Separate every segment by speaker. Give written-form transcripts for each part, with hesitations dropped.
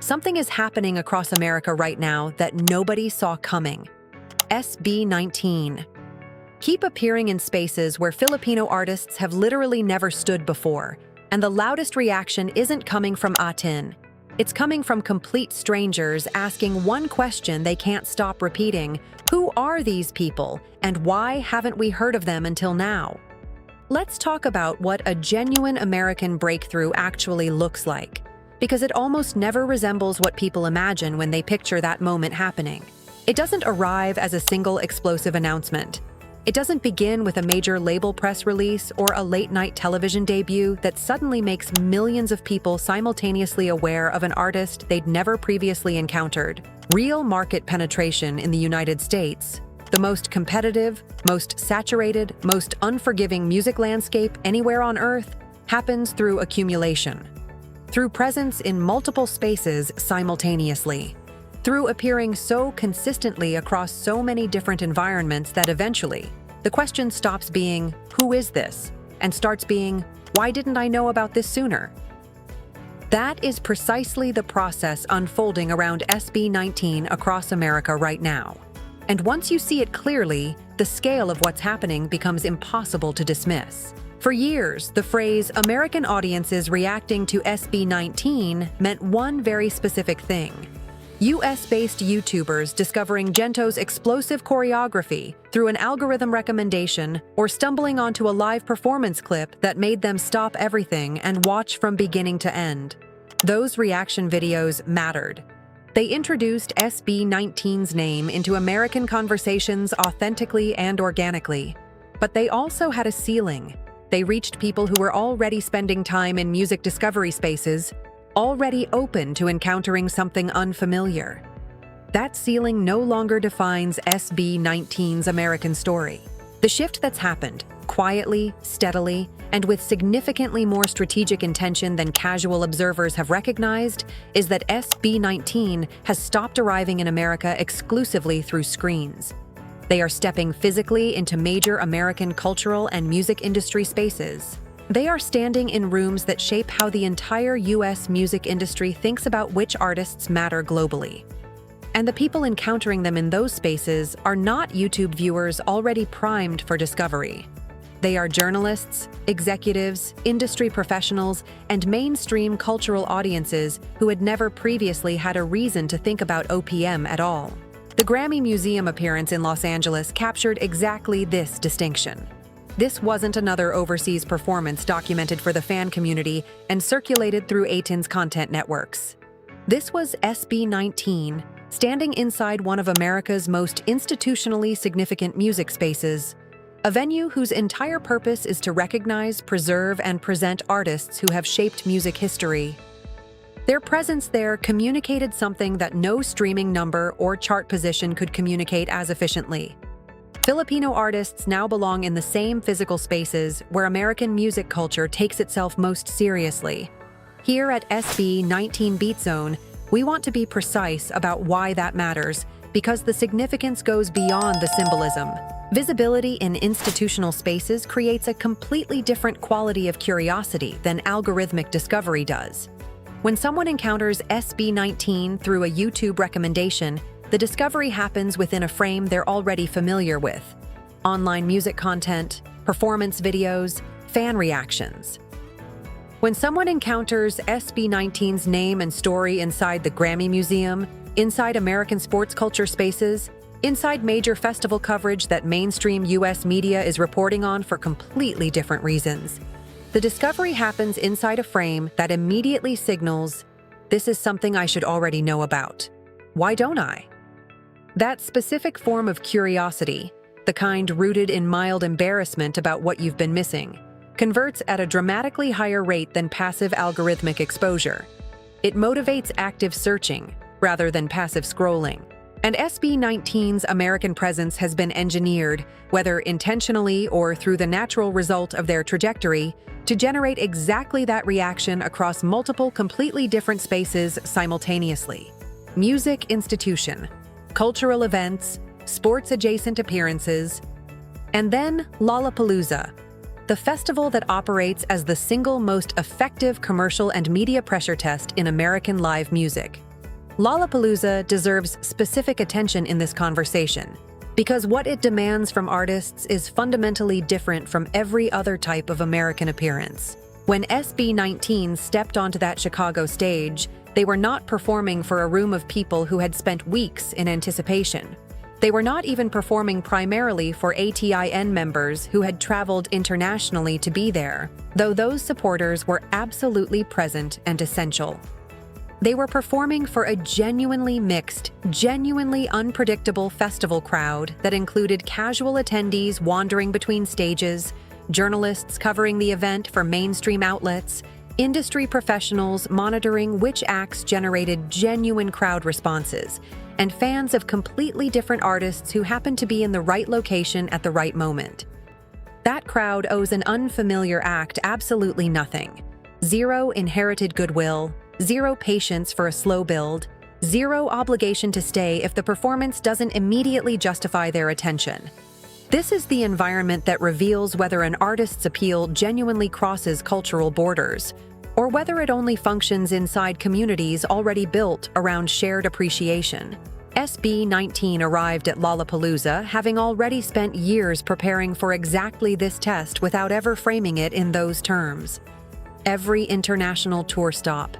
Speaker 1: Something is happening across America right now that nobody saw coming. SB19. Keep appearing in spaces where Filipino artists have literally never stood before, and the loudest reaction isn't coming from A'TIN. It's coming from complete strangers asking one question they can't stop repeating: who are these people, and why haven't we heard of them until now? Let's talk about what a genuine American breakthrough actually looks like, because it almost never resembles what people imagine when they picture that moment happening. It doesn't arrive as a single explosive announcement. It doesn't begin with a major label press release or a late-night television debut that suddenly makes millions of people simultaneously aware of an artist they'd never previously encountered. Real market penetration in the United States, the most competitive, most saturated, most unforgiving music landscape anywhere on Earth, happens through accumulation. Through presence in multiple spaces simultaneously. Through appearing so consistently across so many different environments that eventually, the question stops being, "Who is this?" and starts being, "Why didn't I know about this sooner?" That is precisely the process unfolding around SB19 across America right now. And once you see it clearly, the scale of what's happening becomes impossible to dismiss. For years, the phrase "American audiences reacting to SB19" meant one very specific thing: US-based YouTubers discovering GENTO's explosive choreography through an algorithm recommendation or stumbling onto a live performance clip that made them stop everything and watch from beginning to end. Those reaction videos mattered. They introduced SB19's name into American conversations authentically and organically. But they also had a ceiling. They reached people who were already spending time in music discovery spaces, already open to encountering something unfamiliar. That ceiling no longer defines SB19's American story. The shift that's happened, quietly, steadily, and with significantly more strategic intention than casual observers have recognized, is that SB19 has stopped arriving in America exclusively through screens. They are stepping physically into major American cultural and music industry spaces. They are standing in rooms that shape how the entire US music industry thinks about which artists matter globally. And the people encountering them in those spaces are not YouTube viewers already primed for discovery. They are journalists, executives, industry professionals, and mainstream cultural audiences who had never previously had a reason to think about OPM at all. The Grammy Museum appearance in Los Angeles captured exactly this distinction. This wasn't another overseas performance documented for the fan community and circulated through A'TIN's content networks. This was SB19, standing inside one of America's most institutionally significant music spaces, a venue whose entire purpose is to recognize, preserve, and present artists who have shaped music history. Their presence there communicated something that no streaming number or chart position could communicate as efficiently. Filipino artists now belong in the same physical spaces where American music culture takes itself most seriously. Here at SB19 Beat Zone, we want to be precise about why that matters, because the significance goes beyond the symbolism. Visibility in institutional spaces creates a completely different quality of curiosity than algorithmic discovery does. When someone encounters SB19 through a YouTube recommendation, the discovery happens within a frame they're already familiar with: online music content, performance videos, fan reactions. When someone encounters SB19's name and story inside the Grammy Museum, inside American sports culture spaces, inside major festival coverage that mainstream US media is reporting on for completely different reasons, the discovery happens inside a frame that immediately signals, "This is something I should already know about. Why don't I?" That specific form of curiosity, the kind rooted in mild embarrassment about what you've been missing, converts at a dramatically higher rate than passive algorithmic exposure. It motivates active searching rather than passive scrolling. And SB19's American presence has been engineered, whether intentionally or through the natural result of their trajectory, to generate exactly that reaction across multiple completely different spaces simultaneously. Music institution, cultural events, sports-adjacent appearances, and then Lollapalooza, the festival that operates as the single most effective commercial and media pressure test in American live music. Lollapalooza deserves specific attention in this conversation, because what it demands from artists is fundamentally different from every other type of American appearance. When SB19 stepped onto that Chicago stage, they were not performing for a room of people who had spent weeks in anticipation. They were not even performing primarily for ATIN members who had traveled internationally to be there, though those supporters were absolutely present and essential. They were performing for a genuinely mixed, genuinely unpredictable festival crowd that included casual attendees wandering between stages, journalists covering the event for mainstream outlets, industry professionals monitoring which acts generated genuine crowd responses, and fans of completely different artists who happened to be in the right location at the right moment. That crowd owes an unfamiliar act absolutely nothing. Zero inherited goodwill, zero patience for a slow build, zero obligation to stay if the performance doesn't immediately justify their attention. This is the environment that reveals whether an artist's appeal genuinely crosses cultural borders, or whether it only functions inside communities already built around shared appreciation. SB19 arrived at Lollapalooza having already spent years preparing for exactly this test without ever framing it in those terms. Every international tour stop,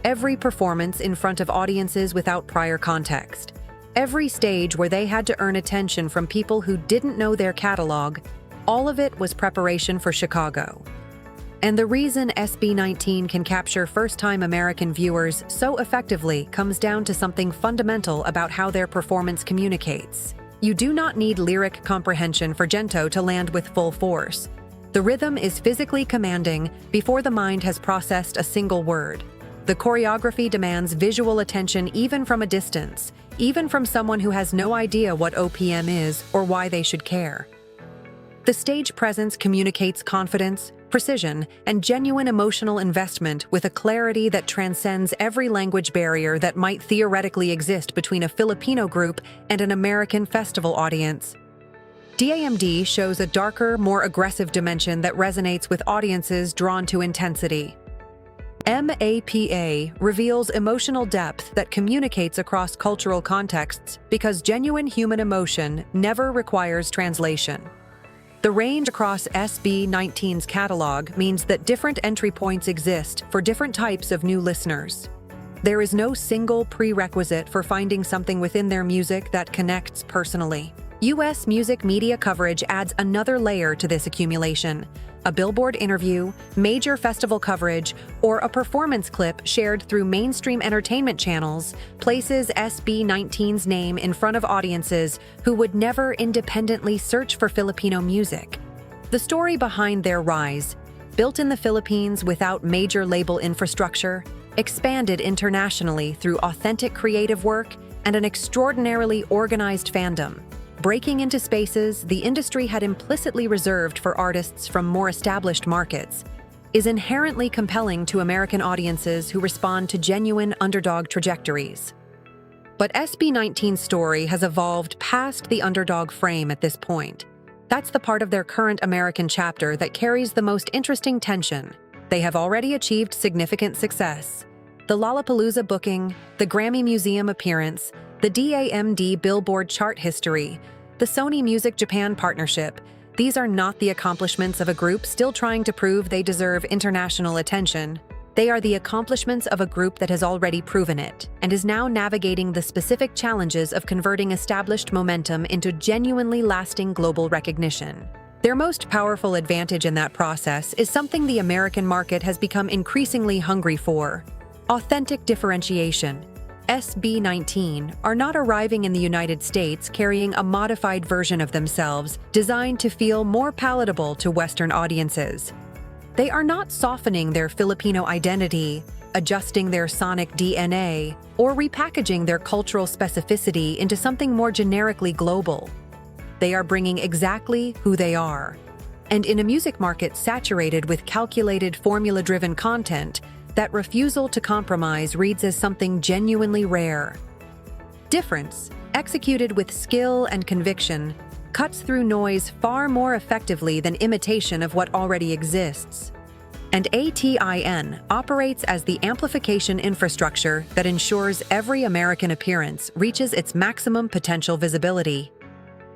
Speaker 1: every performance in front of audiences without prior context, every stage where they had to earn attention from people who didn't know their catalog, all of it was preparation for Chicago. And the reason SB19 can capture first-time American viewers so effectively comes down to something fundamental about how their performance communicates. You do not need lyric comprehension for GENTO to land with full force. The rhythm is physically commanding before the mind has processed a single word. The choreography demands visual attention even from a distance, even from someone who has no idea what OPM is or why they should care. The stage presence communicates confidence, precision, and genuine emotional investment with a clarity that transcends every language barrier that might theoretically exist between a Filipino group and an American festival audience. DAMD shows a darker, more aggressive dimension that resonates with audiences drawn to intensity. MAPA reveals emotional depth that communicates across cultural contexts because genuine human emotion never requires translation. The range across SB19's catalog means that different entry points exist for different types of new listeners. There is no single prerequisite for finding something within their music that connects personally. U.S. music media coverage adds another layer to this accumulation. A Billboard interview, major festival coverage, or a performance clip shared through mainstream entertainment channels places SB19's name in front of audiences who would never independently search for Filipino music. The story behind their rise, built in the Philippines without major label infrastructure, expanded internationally through authentic creative work and an extraordinarily organized fandom. Breaking into spaces the industry had implicitly reserved for artists from more established markets, is inherently compelling to American audiences who respond to genuine underdog trajectories. But SB19's story has evolved past the underdog frame at this point. That's the part of their current American chapter that carries the most interesting tension. They have already achieved significant success. The Lollapalooza booking, the Grammy Museum appearance, the DAMD Billboard chart history, the Sony Music Japan partnership, these are not the accomplishments of a group still trying to prove they deserve international attention. They are the accomplishments of a group that has already proven it and is now navigating the specific challenges of converting established momentum into genuinely lasting global recognition. Their most powerful advantage in that process is something the American market has become increasingly hungry for: authentic differentiation. SB19 are not arriving in the United States carrying a modified version of themselves designed to feel more palatable to Western audiences. They are not softening their Filipino identity, adjusting their sonic DNA, or repackaging their cultural specificity into something more generically global. They are bringing exactly who they are. And in a music market saturated with calculated, formula-driven content, that refusal to compromise reads as something genuinely rare. Difference, executed with skill and conviction, cuts through noise far more effectively than imitation of what already exists. and ATIN operates as the amplification infrastructure that ensures every American appearance reaches its maximum potential visibility.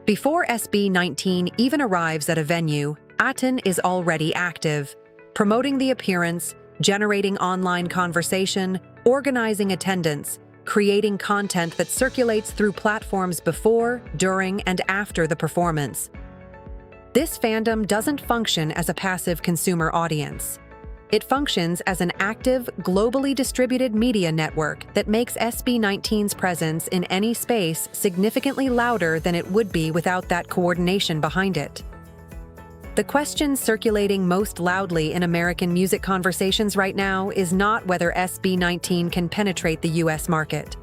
Speaker 1: Before SB19 even arrives at a venue, ATIN is already active, promoting the appearance, generating online conversation, organizing attendance, creating content that circulates through platforms before, during, and after the performance. This fandom doesn't function as a passive consumer audience. It functions as an active, globally distributed media network that makes SB19's presence in any space significantly louder than it would be without that coordination behind it. The question circulating most loudly in American music conversations right now is not whether SB19 can penetrate the US market.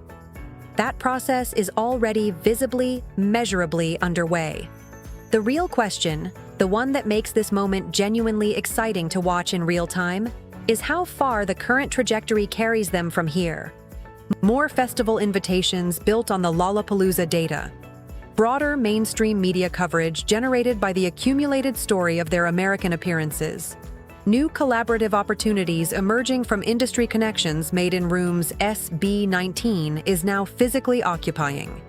Speaker 1: That process is already visibly, measurably underway. The real question, the one that makes this moment genuinely exciting to watch in real time, is how far the current trajectory carries them from here. More festival invitations built on the Lollapalooza data. Broader mainstream media coverage generated by the accumulated story of their American appearances. New collaborative opportunities emerging from industry connections made in rooms SB19 is now physically occupying.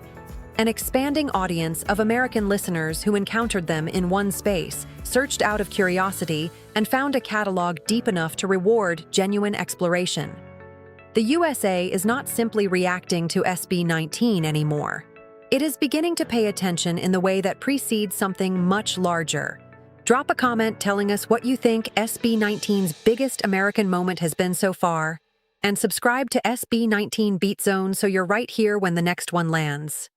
Speaker 1: An expanding audience of American listeners who encountered them in one space, searched out of curiosity, and found a catalog deep enough to reward genuine exploration. The USA is not simply reacting to SB19 anymore. It is beginning to pay attention in the way that precedes something much larger. Drop a comment telling us what you think SB19's biggest American moment has been so far, and subscribe to SB19 Beat Zone so you're right here when the next one lands.